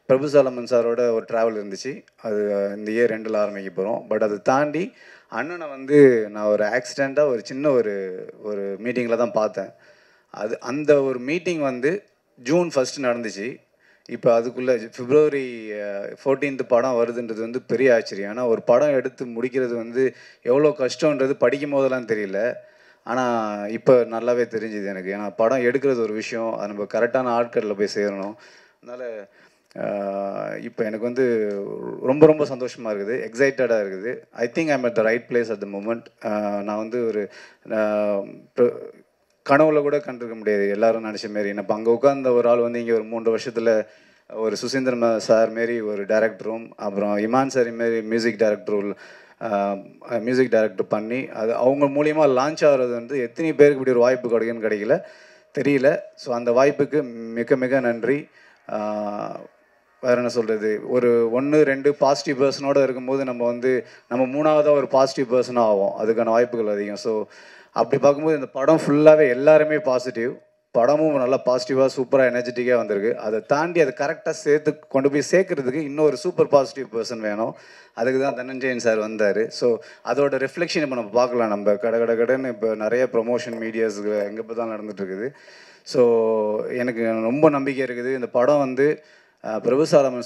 பிரபு சாலமன் சாரோட ஒரு ட்ராவல் இருந்துச்சு. அது இந்த இயர் 2ல் ஆரம்பிக்க போகிறோம். பட் அதை தாண்டி அண்ணனை வந்து நான் ஒரு ஆக்சிடெண்ட்டாக ஒரு சின்ன ஒரு மீட்டிங்கில் தான் பார்த்தேன். அந்த ஒரு மீட்டிங் வந்து ஜூன் 1 நடந்துச்சு. இப்போ அதுக்குள்ளே February 14 படம் வருதுன்றது வந்து பெரிய ஆச்சரியம். ஆனால் ஒரு படம் எடுத்து முடிக்கிறது வந்து எவ்வளோ கஷ்டன்றது படிக்கும் போதெல்லாம் தெரியல. ஆனால் இப்போ நல்லாவே தெரிஞ்சுது எனக்கு. ஏன்னா படம் எடுக்கிறது ஒரு விஷயம், அது நம்ம கரெக்டான ஆட்களில் போய் சேரணும். அதனால் இப்போ எனக்கு வந்து ரொம்ப ரொம்ப சந்தோஷமாக இருக்குது, எக்ஸைட்டடாக இருக்குது. I think I'm at the right place at the moment. நான் வந்து ஒரு கனவுல கூட கண்டிருக்க முடியாது எல்லோரும் நினச்ச மாரி. இப்போ அங்கே உட்கார்ந்த ஒரு ஆள் வந்து இங்கே ஒரு 3 வருஷத்தில் ஒரு சுசீந்திரன் சார் மாரி ஒரு டைரக்டரும், அப்புறம் இமான் சார் மாரி மியூசிக் டைரக்டர் பண்ணி அது அவங்க மூலியமாக லான்ச் ஆகிறது வந்து எத்தனை பேருக்கு இப்படி ஒரு வாய்ப்பு கிடைக்குன்னு கிடைக்கல. தெரியல. ஸோ அந்த வாய்ப்புக்கு மிக மிக நன்றி. வேறு என்ன சொல்கிறது, ஒரு 1-2 பாசிட்டிவ் பர்சனோடு இருக்கும்போது நம்ம 3ஆவதாக ஒரு பாசிட்டிவ் பர்சனாக ஆகும். அதுக்கான வாய்ப்புகள் அதிகம். ஸோ அப்படி பார்க்கும்போது இந்த படம் ஃபுல்லாகவே எல்லாருமே பாசிட்டிவ். படமும் நல்லா பாசிட்டிவாக சூப்பராக எனர்ஜெட்டிக்காக வந்திருக்கு. அதை தாண்டி அதை கரெக்டாக கொண்டு போய் சேர்க்கறதுக்கு இன்னொரு சூப்பர் பாசிட்டிவ் பர்சன் வேணும். அதுக்கு தான் தனஞ்சயன் சார் வந்தார். ஸோ அதோட ரிஃப்ளெக்ஷன் இப்போ நம்ம பார்க்கலாம். நம்ம கடைன்னு இப்போ நிறைய ப்ரொமோஷன் மீடியாஸ் எங்கே இப்போ தான் நடந்துகிட்ருக்குது. ஸோ எனக்கு ரொம்ப நம்பிக்கை இருக்குது. இந்த படம் பிரபு சாலமன்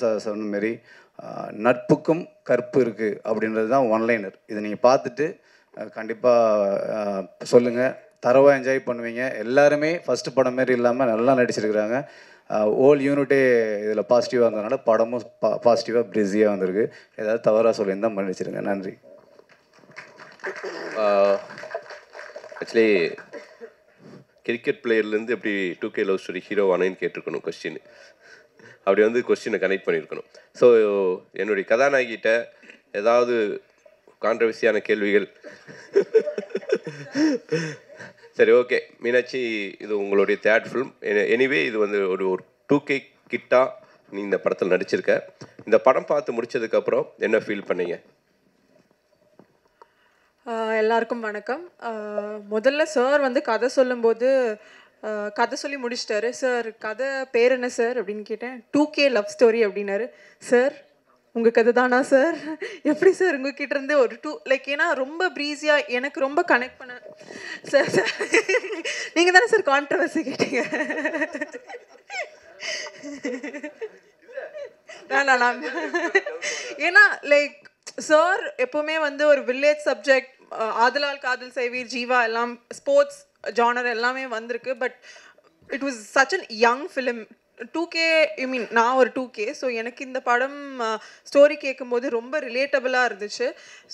சார் சொன்ன மாரி நட்புக்கும் கற்பு இருக்குது அப்படின்றது தான் ஒன்லைனர். இதை நீங்கள் பார்த்துட்டு கண்டிப்பாக சொல்லுங்கள். தரவாக என்ஜாய் பண்ணுவீங்க. எல்லாருமே ஃபஸ்ட்டு படம் மாரி இல்லாமல் நல்லா நடிச்சிருக்கிறாங்க. ஓல் யூனிட்டே இதில் பாசிட்டிவாக இருந்ததுனால படமும் பாசிட்டிவாக பிஸியாக வந்திருக்கு. ஏதாவது தவறாக சொல்லியிருந்தால் மன்னிச்சிருங்க. நன்றி. ஆக்சுவலி கிரிக்கெட் பிளேயர்லேருந்து எப்படி 2K லவ் ஸ்டோரி ஹீரோ ஆனேன்னு கேட்டிருக்கணும் கொஸ்டின். அப்படி கொஸ்டினை கனெக்ட் பண்ணியிருக்கணும். ஸோ என்னுடைய கதாநாயகிட்ட ஏதாவது கான்ட்ரவர்சியான கேள்விகள்? சரி, ஓகே மீனாட்சி, இது உங்களுடைய தேர்ட் ஃபிலிம். எனிவே இது ஒரு 2K கிட்டாக நீ இந்த படத்தில் நடிச்சிருக்க. இந்த படம் பார்த்து முடிச்சதுக்கப்புறம் என்ன ஃபீல் பண்ணீங்க? எல்லாருக்கும் வணக்கம். முதல்ல சார் கதை சொல்லும்போது கதை சொல்லி முடிச்சிட்டாரு. சார் கதை பேர் என்ன சார் அப்படின்னு கேட்டேன். 2K லவ் ஸ்டோரி அப்படின்னாரு. சார் உங்கள் கதை தானா சார்? எப்படி சார் உங்ககிட்ட இருந்து ஒரு ஏன்னா ரொம்ப ப்ரீஸியாக எனக்கு ரொம்ப கனெக்ட் பண்ண சார். சார் நீங்கள் தானே சார் கான்ட்ரவர்சி கேட்டீங்க? நான் ஏன்னா சார் எப்பவுமே ஒரு வில்லேஜ் சப்ஜெக்ட், ஆதலால் காதல் செய்வீர், ஜீவா எல்லாம் ஸ்போர்ட்ஸ் ஜானர் எல்லாமே வந்திருக்கு. But it was such an young film. 2K நான் ஒரு 2K. ஸோ எனக்கு இந்த படம் ஸ்டோரி கேட்கும்போது ரொம்ப ரிலேட்டபிளாக இருந்துச்சு.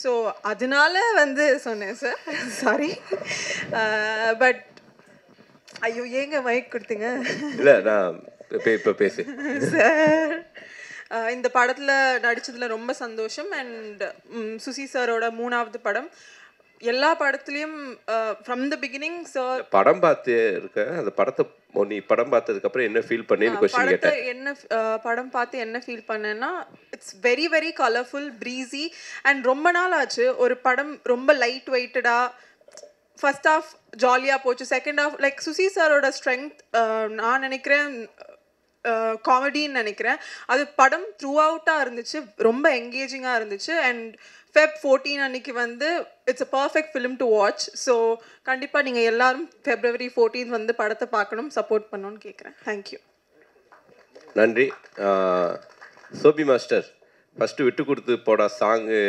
ஸோ அதனால சொன்னேன் சார். சாரி. பட் ஐயோ ஏங்க மைக் கொடுத்தீங்க? இல்லை நான் இப்போ பேசு சார். இந்த படத்தில் நடித்ததில் ரொம்ப சந்தோஷம். அண்ட் சுசி சாரோட 3ஆவது படம். எல்லா படத்துலையும் ஃப்ரம் த பிகினிங் சார் படம் பார்த்து இருக்க. அந்த படத்தை நீ படம் பார்த்ததுக்கப்புறம் என்ன ஃபீல் பண்ணேன்னு கொஸ்டின் கேட்டேன். படம் பார்த்து என்ன ஃபீல் பண்ணேன்னா, it's very very colourful, breezy. And ரொம்ப நாள் ஆச்சு ஒரு படம் ரொம்ப லைட் வெயிட்டடாக. ஃபர்ஸ்ட் ஹாஃப் ஜாலியாக போச்சு. செகண்ட் ஹாஃப் சுசி சாரோட ஸ்ட்ரென்த் நான் நினைக்கிறேன் காமெடின்னு நினைக்கிறேன். அது படம் த்ரூ அவுட்டாக இருந்துச்சு, ரொம்ப என்கேஜிங்காக இருந்துச்சு. அண்ட் Feb 14 அன்னைக்கு it's a perfect film to watch. So கண்டிப்பாக நீங்கள் எல்லாரும் February 14 படத்தை பார்க்கணும், சப்போர்ட் பண்ணணும்னு கேட்குறேன். தேங்க்யூ. நன்றி. சோபி மாஸ்டர் ஃபஸ்ட்டு விட்டு கொடுத்து போடா சாங்கு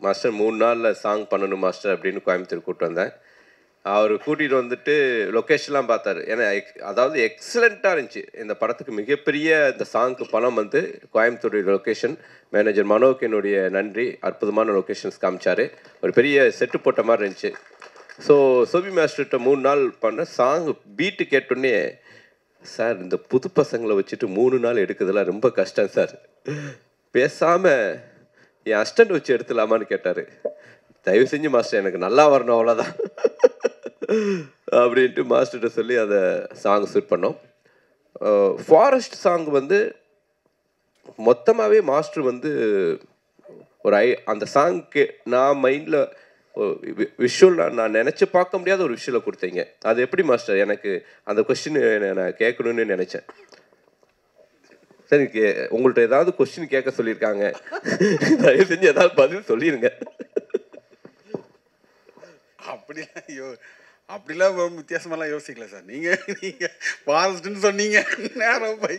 மாஸ்டர் 3 நாளில் சாங் பண்ணணும் மாஸ்டர் அப்படின்னு கோயம்புத்தூர் கூப்பிட்டு வந்தேன். அவர் கூட்டிகிட்டு லொக்கேஷன்லாம் பார்த்தாரு. ஏன்னா அதாவது எக்ஸலண்ட்டாக இருந்துச்சு. இந்த படத்துக்கு மிகப்பெரிய இந்த சாங்க்கு பணம் கோயம்புத்தூர் லொக்கேஷன் மேனேஜர் மனோக்கு என்னுடைய நன்றி. அற்புதமான லொக்கேஷன்ஸ் காமிச்சார். ஒரு பெரிய செட்டு போட்ட மாதிரி இருந்துச்சு. ஸோ சோபி மாஸ்டர்கிட்ட 3 நாள் பண்ண சாங் பீட்டு கேட்டோன்னே, சார் இந்த புது பசங்களை வச்சுட்டு 3 நாள் எடுக்கிறதுலாம் ரொம்ப கஷ்டம் சார், பேசாமல் என் அஸ்டண்ட் வச்சு எடுத்துலாமான்னு கேட்டார். தயவு செஞ்சு மாஸ்டர் எனக்கு நல்லா வரணும் அவ்வளோதான் அப்படின்ட்டு மாஸ்டர்கிட்ட சொல்லி அதை சாங் ஷூட் பண்ணோம். ஃபாரஸ்ட் சாங் மொத்தமாகவே மாஸ்டர் ஒரு அந்த சாங்க்கு நான் மைண்டில் விஷுவல் நான் நினச்சி பார்க்க முடியாத ஒரு விஷுவலை கொடுத்தீங்க. அது எப்படி மாஸ்டர்? எனக்கு அந்த கொஸ்டின் நான் கேட்கணுன்னு நினச்சேன். சரி, உங்கள்கிட்ட ஏதாவது கொஸ்டின் கேட்க சொல்லியிருக்காங்க, தயவு செஞ்சு ஏதாவது பதில் சொல்லிடுங்க. அப்படிலாம் வித்தியாசமெல்லாம் யோசிக்கல சார். நீங்கள் ஃபாரஸ்ட்டுன்னு சொன்னீங்க, நேரம் போய்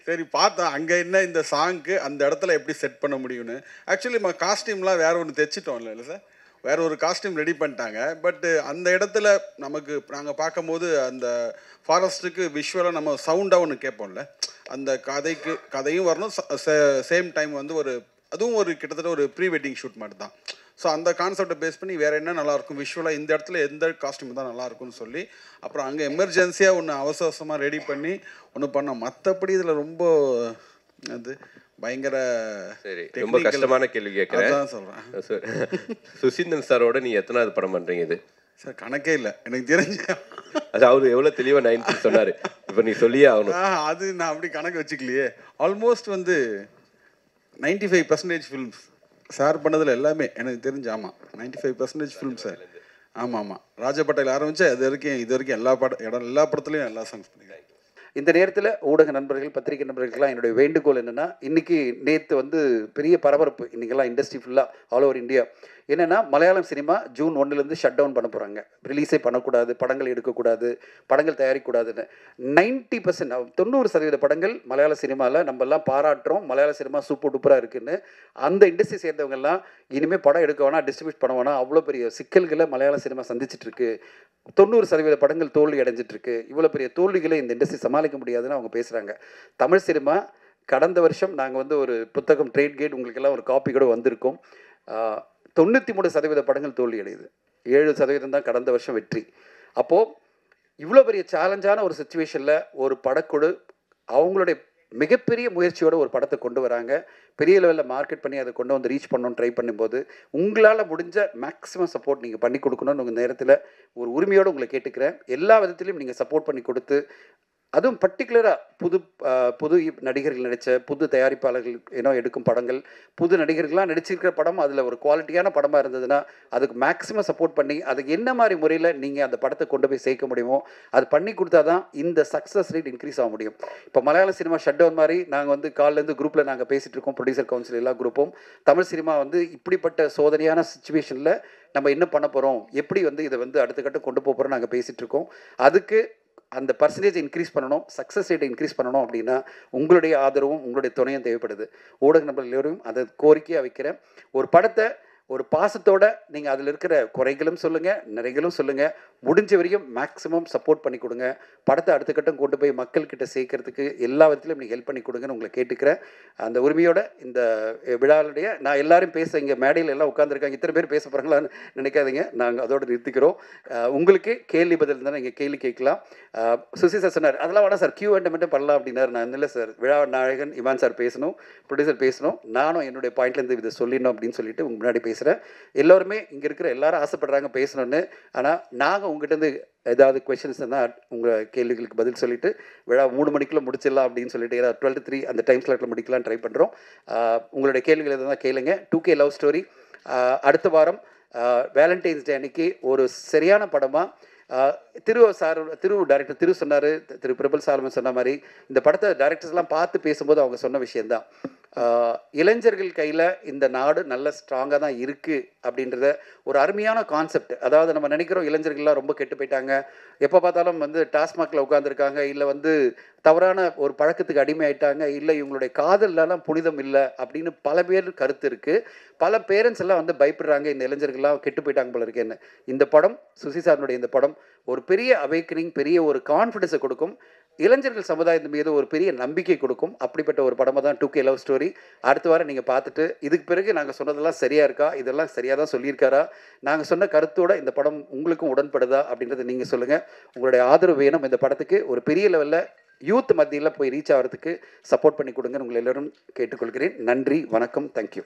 சரி பார்த்தோம் அங்கே என்ன இந்த சாங்க்கு அந்த இடத்துல எப்படி செட் பண்ண முடியும்னு. ஆக்சுவலி நம்ம காஸ்டியூம்லாம் வேறு ஒன்று தைச்சிட்டோம் இல்லை சார், வேறு ஒரு காஸ்டியூம் ரெடி பண்ணிட்டாங்க. பட்டு அந்த இடத்துல நமக்கு நாங்கள் பார்க்கும்போது அந்த ஃபாரஸ்ட்டுக்கு விஷுவலாக நம்ம சவுண்டாக ஒன்று கேட்போம்ல, அந்த கதையும் வரணும், சேம் டைம் ஒரு அதுவும் ஒரு கிட்டத்தட்ட ஒரு ப்ரீ வெட்டிங் ஷூட் மாதிரி தான். ஸோ அந்த கான்செப்டை பேஸ் பண்ணி வேறு என்ன நல்லாயிருக்கும் விஷுவலாக, இந்த இடத்துல எந்த காஸ்டியூம் தான் நல்லாயிருக்கும்னு சொல்லி அப்புறம் அங்கே எமர்ஜென்சியாக ஒன்று அவசரமாக ரெடி பண்ணி ஒன்று பண்ணோம். மற்றபடி இதில் ரொம்ப அது பயங்கர சரி, ரொம்ப கஷ்டமான கேள்வி கேட்குறேன். சொல்கிறேன். சுசீந்திரன் சாரோட நீ எத்தனாவது படம் பண்ணுறீங்க? இது சார் கணக்கே இல்லை எனக்கு தெரிஞ்ச. அது அவர் எவ்வளோ தெளிவாக 90 சொன்னார். இப்போ நீ சொல்லியே ஆகணும். அது நான் அப்படி கணக்கு வச்சுக்கலையே. ஆல்மோஸ்ட் வந்து 95% ஃபிலிம்ஸ் சார் பண்ணதில் எல்லாமே எனக்கு தெரிஞ்சு. ஆமாம், 95% ஃபிலிம் சார். ஆமாம் ஆமாம், ராஜா பட்டேல் ஆரம்பித்தா இது வரைக்கும் எல்லா படத்துலையும் எல்லா சாங்ஸ் பண்ணிக்கிறேன். இந்த நேரத்தில் ஊடக நண்பர்கள், பத்திரிகை நண்பர்களுக்கெல்லாம் என்னுடைய வேண்டுகோள் என்னென்னா, இன்றைக்கி நேற்று வந்து பெரிய பரபரப்பு இன்றைக்கெல்லாம் இண்டஸ்ட்ரி ஃபுல்லாக ஆல் ஓவர் இந்தியா. என்னென்னா, Malayalam cinema June 1 shut down பண்ண போகிறாங்க. ரிலீஸே பண்ணக்கூடாது, படங்கள் எடுக்கக்கூடாது, படங்கள் தயாரிக்கக்கூடாதுன்னு. 90% 90% படங்கள் மலையாள சினிமாவில் நம்மெல்லாம் பாராட்டுறோம். மலையாள சினிமா சூப்பர் டூப்பராக இருக்குதுன்னு. அந்த இண்டஸ்ட்ரி சேர்ந்தவங்கெல்லாம் இனிமேல் படம் எடுக்க வேணாம், டிஸ்ட்ரிபியூட் பண்ண வேணாம், அவ்வளோ பெரிய சிக்கல்களை மலையாள சினிமா சந்திச்சிட்ருக்கு. 90% படங்கள் தோல்வி அடைஞ்சிட்ருக்கு. இவ்வளோ பெரிய தோல்விகளை இந்த இண்டஸ்ட்ரி சமாளிக்க முடியாதுன்னு அவங்க பேசுகிறாங்க. தமிழ் சினிமா கடந்த வருஷம் நாங்கள் வந்து ஒரு புத்தகம் ட்ரேட் கேட் உங்களுக்கெல்லாம் ஒரு காப்பி கூட வந்திருக்கோம். 93% படங்கள் தோல்வி அடையுது. 7% தான் கடந்த வருஷம் வெற்றி. அப்போது இவ்வளோ பெரிய சேலஞ்சான ஒரு சுச்சுவேஷனில் ஒரு படக்குழு அவங்களுடைய மிகப்பெரிய முயற்சியோட ஒரு படத்தை கொண்டு வராங்க. பெரிய லெவலில் மார்க்கெட் பண்ணி அதை கொண்டு வந்து ரீச் பண்ணணும்னு ட்ரை பண்ணும்போது உங்களால் முடிஞ்ச மேக்ஸிமம் சப்போர்ட் நீங்கள் பண்ணி கொடுக்கணும்னு உங்கள் நேரத்தில் ஒரு உரிமையோடு உங்களை கேட்டுக்கிறேன். எல்லா விதத்துலையும் நீங்கள் சப்போர்ட் பண்ணி கொடுத்து, அதுவும் பர்டிகுலராக புது நடிகர்கள் நடித்த புது தயாரிப்பாளர்கள் எடுக்கும் படங்கள், புது நடிகர்கள்லாம் நடிச்சிருக்கிற படம் அதில் ஒரு குவாலிட்டியான படமாக இருந்ததுன்னா அதுக்கு மேக்ஸிமம் சப்போர்ட் பண்ணி அதுக்கு என்ன மாதிரி முறையில் நீங்கள் அந்த படத்தை கொண்டு போய் சேர்க்க முடியுமோ அது பண்ணி கொடுத்தா தான் இந்த சக்ஸஸ் ரேட் இன்க்ரீஸ் ஆக முடியும். இப்போ மலையாள சினிமா ஷட் டவுன் மாதிரி நாங்கள் வந்து காலிலேருந்து குரூப்பில் நாங்கள் பேசிகிட்டு இருக்கோம், ப்ரொடியூசர் கவுன்சில் எல்லா குரூப்பும். தமிழ் சினிமா வந்து இப்படிப்பட்ட சோதனையான சுச்சுவேஷனில் நம்ம என்ன பண்ண போகிறோம், எப்படி வந்து இதை வந்து அடுத்த கட்டம் கொண்டு போகிறோம் நாங்கள் பேசிகிட்டு இருக்கோம். அதுக்கு அந்த பர்சன்டேஜ் இன்க்ரீஸ் பண்ணணும், சக்ஸஸ் ரேட்டை இன்க்ரீஸ் பண்ணணும் அப்படின்னா உங்களுடைய ஆதரவும் உங்களுடைய துணையும் தேவைப்படுது. ஊடக நண்பர்கள் எல்லோரும் அதை கோரிக்கையாக வைக்கிறேன். ஒரு படத்தை ஒரு பாசத்தோட நீங்கள் அதில் இருக்கிற குறைகளும் சொல்லுங்கள், நிறைகளும் சொல்லுங்கள், முடிஞ்ச வரையும் மேக்ஸிமம் சப்போர்ட் பண்ணி கொடுங்க. படத்தை அடுத்த கட்டம் கொண்டு போய் மக்கள்கிட்ட சேர்க்கறதுக்கு எல்லா விதத்துலையும் நீங்கள் ஹெல்ப் பண்ணி கொடுங்கன்னு உங்களை கேட்டுக்கிறேன். அந்த உரிமையோட இந்த விழாவுடைய நான் எல்லாரும் பேச இங்கே மேடையில் எல்லாம் உட்காந்துருக்காங்க, இத்தனை பேர் பேச போகிறாங்களான்னு நினைக்காதீங்க, நாங்கள் அதோடு நிறுத்திக்கிறோம். உங்களுக்கு கேள்வி பதில் இருந்தால் நீங்கள் கேள்வி கேட்கலாம். சுசி சார் சொன்னார் அதெல்லாம் வேணா சார் Q&A மட்டும் பண்ணலாம் அப்படின்னாரு. நான் இல்லை சார், விழா நாயகன் இமான் சார் பேசணும், ப்ரொடியூசர் பேசணும், நானும் என்னுடைய பாயிண்ட்லேருந்து இதை சொல்லிடணும் அப்படின்னு சொல்லிட்டு உங்கள் முன்னாடி பேசுகிறேன். எல்லோருமே இங்கே இருக்கிற எல்லாரும் ஆசைப்படுறாங்க பேசணுன்னு. ஆனால் நாங்கள் உங்கள்கிட்டருந்து ஏதாவது கொஷின்ஸ் இருந்தால் உங்கள் கேள்விகளுக்கு பதில் சொல்லிவிட்டு விழா 3 மணிக்குள்ளே முடிச்சிடலாம் அப்படின்னு சொல்லிட்டு, ஏதாவது 12 to 3 அந்த டைம் ஸ்லாட்டில் முடிக்கலாம் ட்ரை பண்ணுறோம். உங்களுடைய கேள்விகள் எதாவது கேளுங்க. 2K லவ் ஸ்டோரி அடுத்த வாரம் வேலண்டைன்ஸ் டே அன்னைக்கு ஒரு சரியான படமாக திரு டைரக்டர் திரு சொன்னார், திரு பிரபல் சாலமன் சொன்ன மாதிரி இந்த படத்தை டைரக்டர்ஸ்லாம் பார்த்து பேசும்போது அவங்க சொன்ன விஷயந்தான், இளைஞர்கள் கையில் இந்த நாடு நல்ல ஸ்ட்ராங்காக தான் இருக்குது அப்படின்றத ஒரு அருமையான கான்செப்ட். அதாவது நம்ம நினைக்கிறோம் இளைஞர்கள்லாம் ரொம்ப கெட்டு போயிட்டாங்க, எப்போ பார்த்தாலும் வந்து டாஸ்மாகில் உட்காந்துருக்காங்க, இல்லை வந்து தவறான ஒரு பழக்கத்துக்கு அடிமை ஆயிட்டாங்க, இல்லை இவங்களுடைய காதல்லாம் புனிதம் இல்லை அப்படின்னு பல பேர் கருத்து இருக்குது. பல பேரண்ட்ஸ் எல்லாம் வந்து பயப்படுறாங்க இந்த இளைஞர்கள்லாம் கெட்டு போயிட்டாங்க போல இருக்கேன்னு. இந்த படம் சுசி சாருடைய இந்த படம் ஒரு பெரிய அவேக்கனிங், பெரிய ஒரு கான்ஃபிடன்ஸை கொடுக்கும், இளைஞர்கள் சமுதாயத்தின் மீது ஒரு பெரிய நம்பிக்கை கொடுக்கும். அப்படிப்பட்ட ஒரு படமாக தான் 2K லவ் ஸ்டோரி. அடுத்த வாரம் நீங்கள் பார்த்துட்டு இதுக்கு பிறகு நாங்கள் சொன்னதெல்லாம் சரியாக இருக்கா, இதெல்லாம் சரியாக தான் சொல்லியிருக்காரா, நாங்கள் சொன்ன கருத்தோட இந்த படம் உங்களுக்கும் உடன்படுதா அப்படின்றத நீங்கள் சொல்லுங்கள். உங்களுடைய ஆதரவு வேணும். இந்த படத்துக்கு ஒரு பெரிய லெவலில் யூத் மத்தியில் போய் ரீச் ஆகிறதுக்கு சப்போர்ட் பண்ணி கொடுங்கன்னு உங்களை எல்லோரும் கேட்டுக்கொள்கிறேன். நன்றி, வணக்கம், தேங்க்யூ.